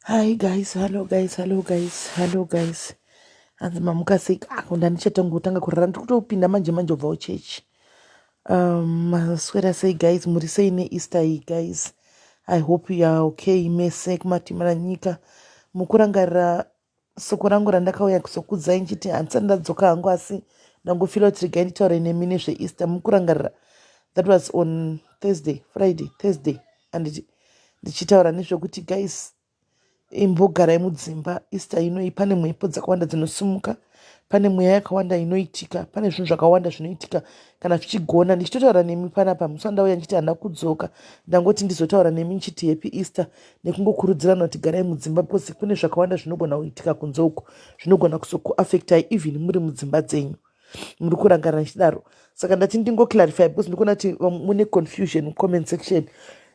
Hi guys, hello guys. Hanzi mamuka sei ndandichatangotanga kurara ndikutopinda manje ubva kuchechi. Maswera sei guys, muri sei neEaster iyi guys. I hope you are okay mese kumatimira nyika. Mukurangarira soko rangu randakauya kuzokudzai nchiti handisati ndadzoka hangu asi ndangofira kuti regai nditaure nemi nezveEaster. Mukurangarira that was on Thursday and ndichitaura nezvekuti guys imbogarai mudzimba. Easter inoi pane mhepo dzakawanda dzinosumuka, pane mweya yakawanda inoitika, pane zvinhu zvakawanda zvinoitika kana zvichigona. Ndichitotaura nemi panapa musi wandauya nchiti handa kudzoka, ndangoti ndizotaura nemi nchiti happy Easter nekungokurudzirana kuti garai mudzimba because kune zvakawanda zvinogona kuitika kunze uko zvinogona kuzokuafectai even muri mudzimba dzenyu. Muri kurangarira nchidaro, saka ndati ndingoclarify because ndikuona kuti mune confusion mcomment section.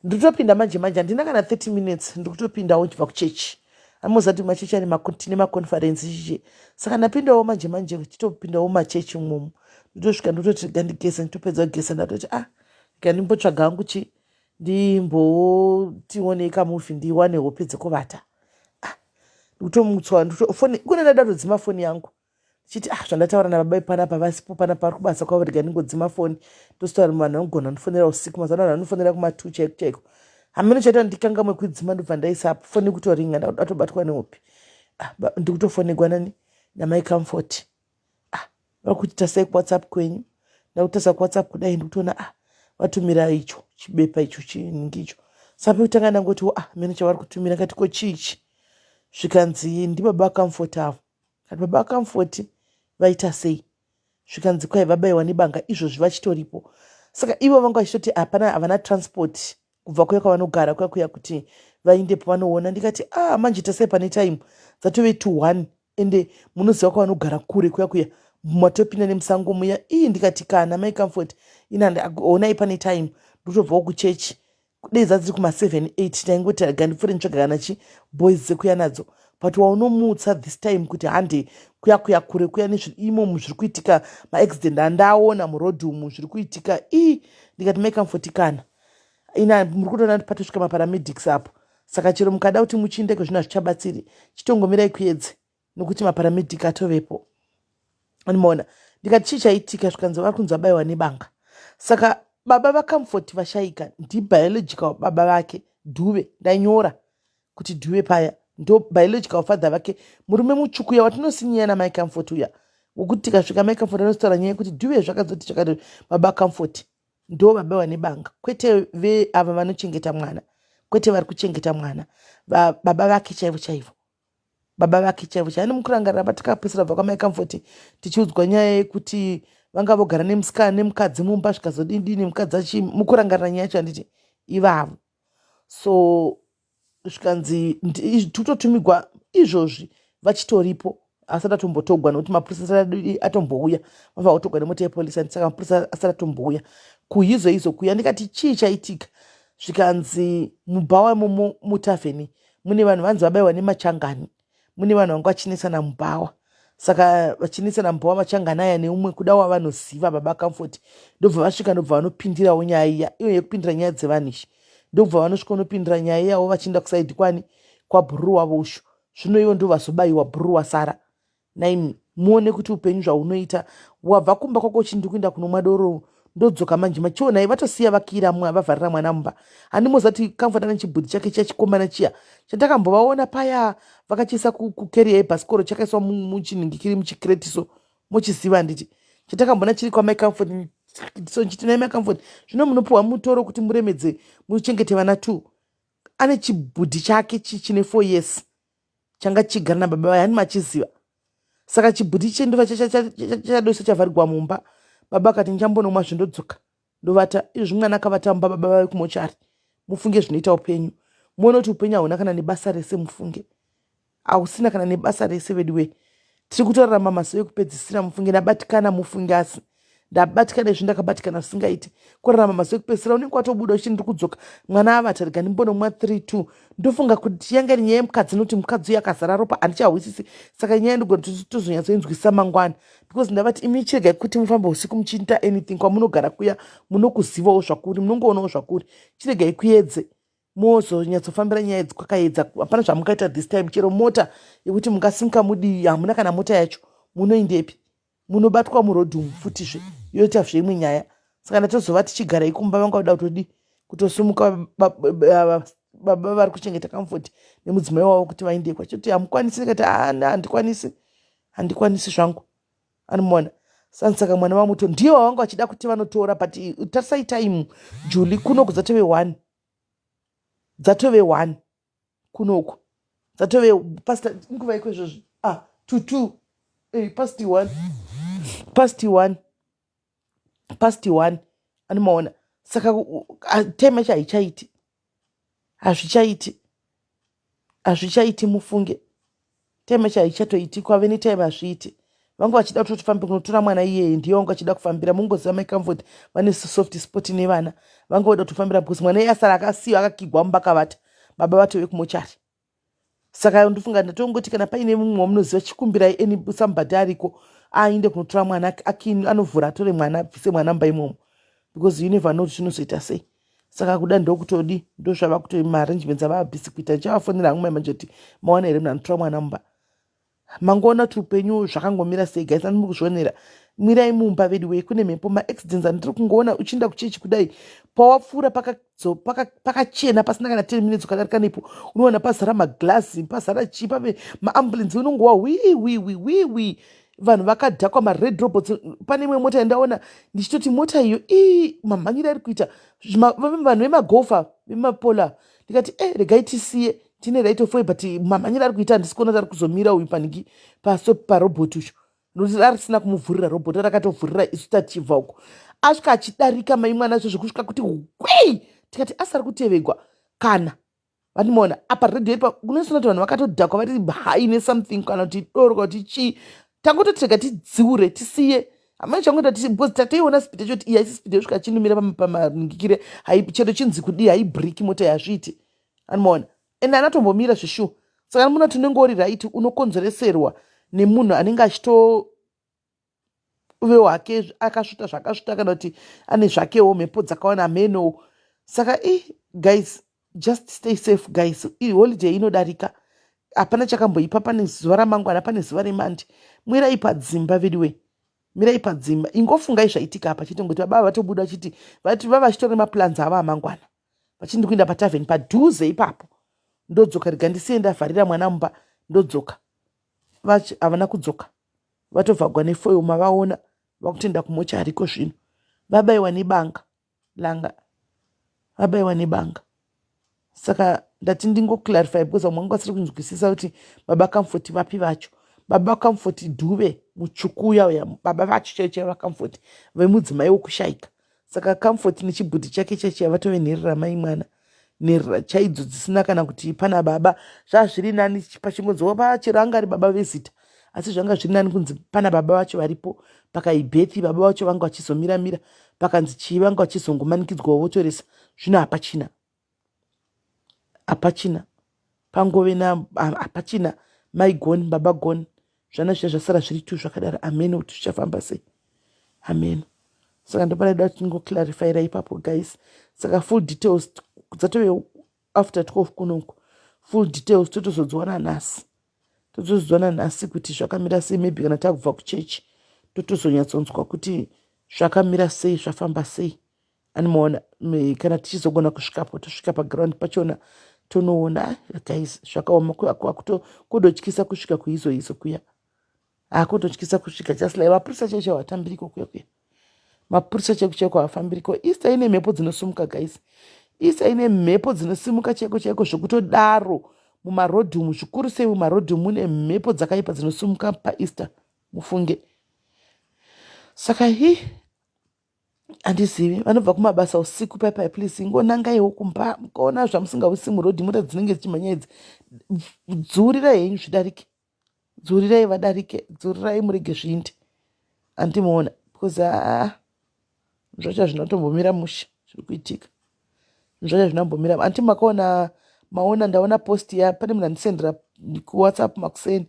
Ndikutopinda manje handina kana 30 minutes ndikutopindawo ndibva kuchechi. Amuzati machechi ane tine maconference chichi, saka ndapindawo manje tichitopindawo machechi mwomo. Ndotosvika ndototi gandigesa, nditopedza kugesa ndatoti ndimbotsvaga hangu ndimbotione kamuvi ndiwane hope dzekuvata. Ndikutomutswa kuna ndadatodzima foni yangu chiti zvandataura nababa panapa vasipo panapa vari kubasa kwavo, rega ndingodzima foni. Tostotaura vanhu vanogona ndifonera usiku, mazuva ano vanofonera kuma2 chaiko. Hamene chaita ndikangamwe kuidzima ndobva ndaisa foni kutoringa ndatobatwa nehope. Ndikutofonegwa namaicomfort. Vari kuita sei kuwhatsapp kwenyu? Ndakutasa kuwhatsapp kudai ndikutoona vatumira icho chibepa icho chinhingi icho. Saka pekutanga ndangoti mene chavari kutumira ngatiko chichi. Zvikanzi ndibaba vaComfort avo. Kati baba vaComfort vaita sei? Zvikanzi kwai vabayiwa nebanga izvozvi vachitoripo. Saka ivo vanga vachitoti havana transport kubva kuya kwavanogara kuya kuti vainde pavanoona. Ndikati manje tasai pane time dzatove 2:1 ende munoziva kwavanogara kure kuya matopinda nemusango muya. Ndikati kana maicomfort onai pane time ndotobvawo kuchechi dei dzadziri kuma7-8 taingoti rega ndipfuure nditsvaga kana boys dzekuya nadzo, but waunomutsa this time kuti hande kuya kure kuya imomo zviri kuitika, maaccident andaona murodhi umu zviri kuitika. Ndikati maicomfort kana muri kutoona kuti patosvika maparamedics apo, saka chero mukada kuti muchiendeko zvino hazvichabatsiri, chitongomirai kuedze nokuti maparamedic atovepo. Animaona, ndikati chii chaitika? Zvikanzi vari kunzi vabayiwa nebanga. Saka baba vaComfort vashaika ndibiological baba vake Dube. Ndanyora kuti Dube paya ndo biological father vake, murume mutsvuku uya watinosinyaya namaicomfort uya, wokuti tikasvika maicomfort anotaura nyaya yekuti Dube zvakazoti chakati baba vaComfort ndo vabayiwa nebanga, kwete ava vanochengeta mwana, kwete vari kuchengeta mwana, baba vake chaivo. Baba vake chaivo. Hani mukurangarira patakapesera bva kwamaicomfort tichiudzwa nyaya yekuti vanga vogara nemusikana nemukadzi mumba zvikazodini mukadzi mukurangarira nyaya yacho handiti ivavo. So zvikanzi tutotumigwa izvozvi vachitoripo asati atombotogwa nokuti mapurisa atombouya, vabva votogwa nemota yepolisi, saka mapurisa asati atombouya kuhizo kuya. Ndikati chii chaitika? Zvikanzi mubha wamo mutavheni mune vanhu vanzi vabayiwa nemachangani, mune vanhu vanga vachinesana mubhawa. Saka vachinesana mubhawa machangani aya neumwe kuda wavanoziva baba vaComfort, ndobva vasvika ndobva vanopindirawo nyaya iya iyo yekupindira nyaya dzevanhu izvi. Ndobva vanosvika unopindira nyaya yavo vachienda kusaidhi kwabhuruu wavo ushu. Zvino ivo ndo vazobayiwa, bhuruu wasara. Naimi muone kuti upenyu zvaunoita. Wabva kumba kwako uchindi kuenda kunomwa doro, ndodzoka manje machiona vatosiya vakiira mwe vavharira mwana mumba. Handimozati Comfort ane chibhudhi chake chachikomana chiya chandakambovaona paya vakachiisa kukeriya yebhasikoro chakaiswa muchinhingi kiri muchikiretiso, muchiziva handiti chatakambona chiri kwamaicomfort. So nchiti nai maicomfort, zvino munopiwa mutoro kuti muremedze muchengete vana 2. Ane chibhudhi chake chine 4 years changa chigara nababa vaye, hani machiziva. Saka chibhudhi ichi ndova chadoisa chavharirwa mumba. Baba akati ndichambonomwa zvindodzoka ndovata. Izvi mwana akavata mumba baba vaye kumochari. Mufunge zvinoita upenyu, muone kuti upenyu hauna kana nebasa rese. Mufunge hausina kana nebasa rese. Veduwee, tiri kutorarama mazuva ekupedzisira. Mufunge ndabatikana, mufunge asi ndabatikana izvi ndakabatikana zvisingaiti. Kurarama mazuva ekupedzisira unenge watobuda uchiti ndiri kudzoka, mwana avata rega ndimbonomwa 3-2. Ndofunga kuti yanga iri nyaya yemukadzi nokuti mukadzi uya akazara ropa handichahwisisi. Saka nyaya ndigona tozonyatsoinzwisa mangwana because ndavati imi chiregai kuti mufamba usiku muchiita anything kwamunogara kuya, munokuzivawo zvakuri, munongoonawo zvakuri, chiregai kuedze. mozonyatsofambira nyaya kwakaedza. Hapana zvamungaita this time. Chero mota yekuti mungasimuka mudivi hamuna kana mota yacho, munoindepi? Munobatwa murodhumu futizve, yoita zvimwe nyaya. Saka ndatozova tichigara ikumba vanga kuda kutodi kutosumuka baba vari kuchengeta Comfort nemudzimai wavo kuti vaende kwachoti hamukwanisi. Ndikati handikwanisi zvangu, anomuona. Saka mwana wamuto ndiyo wavanga vachida kuti vanotora, but tarisai time Julie, kunoku dzatove 1 kunoku dzatove past nguva iko izvozvo to 2 past 1 anomaona. Saka time yacho hazvichaiti mufunge. Time yacho haichatoiti, kwave netime hazviiti. Vanga vachida kuti tifambe kunotora mwana iyeye, ndiyo vanga vachida kufambira. Mungoziva vaComfort vane soft spot nevana, vanga voda kutofambira because mwana iye asara akasiyiwa akakigwa mubakavata, baba vatove kumochari. Saka ndofunga ndatongoti kana paine mumwe wamunoziva chikumbirai eni somebody ariko ainde kunotora mwana anovhura atore mwana abvise mwana mumba imomo, because you never know kuti zvinozoita sei. Saka kuda ndokutodi ndozvava kuti maarrangements avabhisi kuita. Ndichavafonera hangu manje kuti maona here munhu anotora mwana mumba. Mangoona kuti upenyu zvakangomira sei guys, andimuri kuzvionera. Mwirai mumba veduwee, kune mhepo maaccidents andiri kungoona uchienda kuchechi kudai, pawapfuura pakachena pasina kana 10 minutes ukadarika nepo unoona pazara maglasi, pazara chii, pave maambulensi, unongowa wi vanhu vakadhakwa mared robots. Pane imwe mota yandaona ndichitoti mota iyo mamhanyiro ari kuita vanhu vemagofa vemapola. Ndikati regai tisiye tine right of way, but mamhanyiro ari kuita handisi kuona ari kuzomira uyu paniki pastop parobot ucho, nokuti arisina kumuvhurira robot, rakatovhurira isu tachibva uko. Asvika achidarika mai mwana zvo zvekusvika kuti hwei, tikati asari kutevegwa kana vanimoona apa redhi ipa. Unosina kuti vanhu vakatodhakwa vari hai nesomething kana kuti doro kana kuti chii. Tangototega tidziure tisiye. Hamai changoita because tatoiona speed yacho kuti iyi haisi speed yosvika chinumira pamaringikire, chero chinzi kudii, haibhriki mota yazviiti, anomaona. Ende anatombomira zvishuwa. Saka muna tunenge uri right unokonzereserwa nemunhu anenge achito uve hwake akasvuta zvakasvuta kana kuti ane zvakewo mhepo dzakawana meno. Saka guys, just stay safe guys. Holiday inodarika, hapana chakamboipa. Pane zuva ramangwana, pane zuva remandi. Mwirai padzimba veduwee, mirai padzimba. Ingofungai zvaitika apa chete ngoti baba vatobuda vachiti vava vachitore maplans ava amangwana, vachindi kuenda patavheni padhuze ipapo. Ndodzoka rega ndisiye ndavharira mwana mumba, ndodzoka. Havana kudzoka, vatovhagwa nefoil mavaona, vakutenda kumochari ko zvino. Vabayiwa nebanga langa, vabayiwa nebanga. Saka ndati ndingoclarify because vamwe vanga vasiri kunzwisisa kuti vaComfort vapi vacho. vaComfort Dube mutsvuku uya baba vacho chaicho vaComfort vemudzimai wokushayika. Saka Comfort nechibhudhi chake chaicho vatove nherera mai mwana, nherera chaidzo dzisina kana kuti pana baba. Zvazviri nani pachingonzova chero anga ari baba vezita, asi zvanga zviri nani kunzi pana baba vacho varipo. Pakaibethi baba vacho vanga vachizomira pakanzi chii vanga vachizongomanikidzwa votoresa. Zvino hapachina pangove hapachina mai gone baba gone. Zvana zviya zvasara zviri tu zvakadaro. Amen, kuti zvichafamba sei. Amen. Saka ndopanoda kuti ndingoclarifyira ipapo guys. Saka full details dzatove after 12 kunoku. Full details totozodziwana nhasi kuti zvakamira sei. Maybe kana takubva kuchechi totozonyatsonzwa kuti zvakamira sei, zvafamba sei. Anomaona kana tichizogona kusvikapo tosvika paground pachona tonoona guys. Zvakaoma kudotyisa kusvika kuizo kuya, kudotyisa kusvika just like mapurisa chaicho havatambiriko kuya mapurisa chaiko havafambiriko. Easter ine mhepo dzinosumuka guys, Easter ine mhepo dzinosimuka chaiko zvokutodaro mumarodhumu, zvikuru sei mumarodhumu mune mhepo dzakaipa dzinosumuka paEaster, mufunge. Saka handizivi, vanobva kumabasa usiku paipai please ingonangaiwo kumba mukaona zvamusingausi murodhi, mota dzinenge dzichimhanya idzi, dzurirai henyu zvidarike, dzurirai vadarike, dzurirai murege zviinde. Handimuona because zvacho zvinotombomira musha zviri kuitika, zvacho zvinombomira. Handi maona ndaona post ya pane munhu andisendera kuwhatsapp makuseni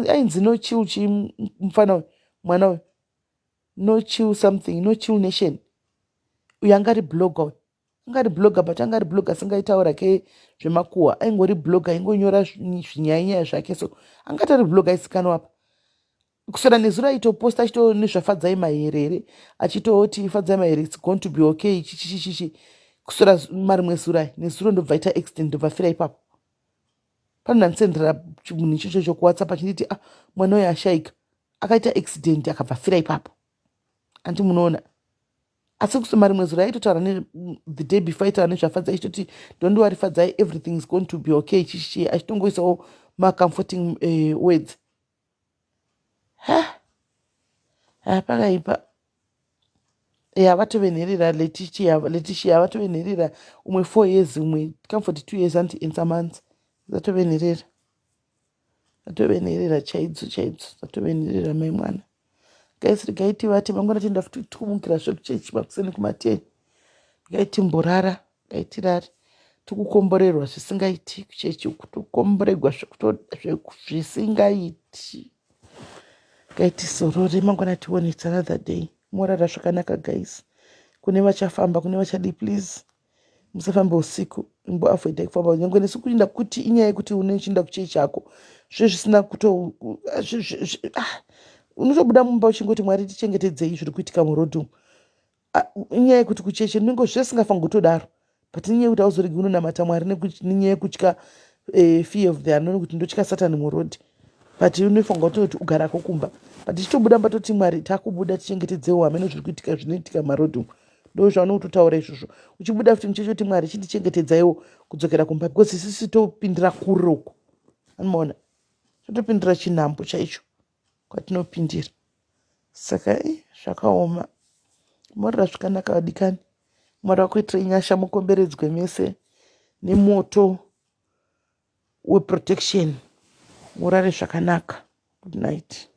ainzi no chill chimufana mwana uyu no chill something, no chill nation. Uyu anga ari blogger uyu, anga ari blogger but anga ari blogger asingaitaura ke zvemakuhwa, aingori blogger aingonyora zvinyainyaya zvake, so angati ari blogger aizikanwa apa. Kusora nezuro aitoposta achito nezvafadzai maherere achitoti fadzai mahere it's going to be okay chichichichi. Kusora marimwe zuro nezuro ndobva ita accident ndobva fira ipapo. Pano ndanisendera chimunhu ichocho chokuwhatsapp achinditi mwana uyu ashaika akaita accident akabva fira ipapo. Andi munoona. Asi kusoma rimwe zuro aitotaura the day before aitaura nezvafadzai achitoti don't worry fadzai everything is going to be okay chichichi achitongoisawo comforting words. Pakaipa vatovenherera Leticia vatovenherera umwe 4 years umwe Comfort 2 years and some months. Vatovenherera chaidzo vatovenherera mai mwana. Guys, regaiti vati mangwana tienda futi tikumukira zvekuchechi makuseni kumateni. Regaiti mborara, gaitirari. Tikukomborerwa zvisingaiti kuchechi uku, tikukomborerwa zvisingaiti. Gaiti sorore mangwana tione, it's another day. Morara zvakanaka guys. Kune vachafamba, kune vachadi please. Musafamba usiku, imbo avoida kufamba. Nyangwe nesu kuinda kuti inyaya yekuti unochienda kuchechi chako. Zvisina kuto unotobuda mumba uchingoti Mwari tichengetedzei zviri kuitika murodhi. Inyaya yekuti kuchechi unenge zvisingafanga kutodaro. But inyaya yekuti auzoregi unonamata Mwari nekuti inyaya yekutya fear of the unknown kuti ndotya Satani murodhi. But unofanga kuti ugarako kumba. But tichitobuda mbatoti Mwari takubuda tichengetedzewo hamene zviri kuitika zvinoitika murodhi. Ndo zvaunototaura izvozvo. Uchibuda futi muchechi Mwari chitichengetedzaiwo kudzokera kumba because isisi topindira kuroko. Anoona. Totopindira chinhambo chaicho kwatinopindira. Saka zvakaoma. Morara zvakanaka vadikani. Mwari wakuitira nyasha mukomberedzwe mese nemoto weprotection. Murare zvakanaka. Good night.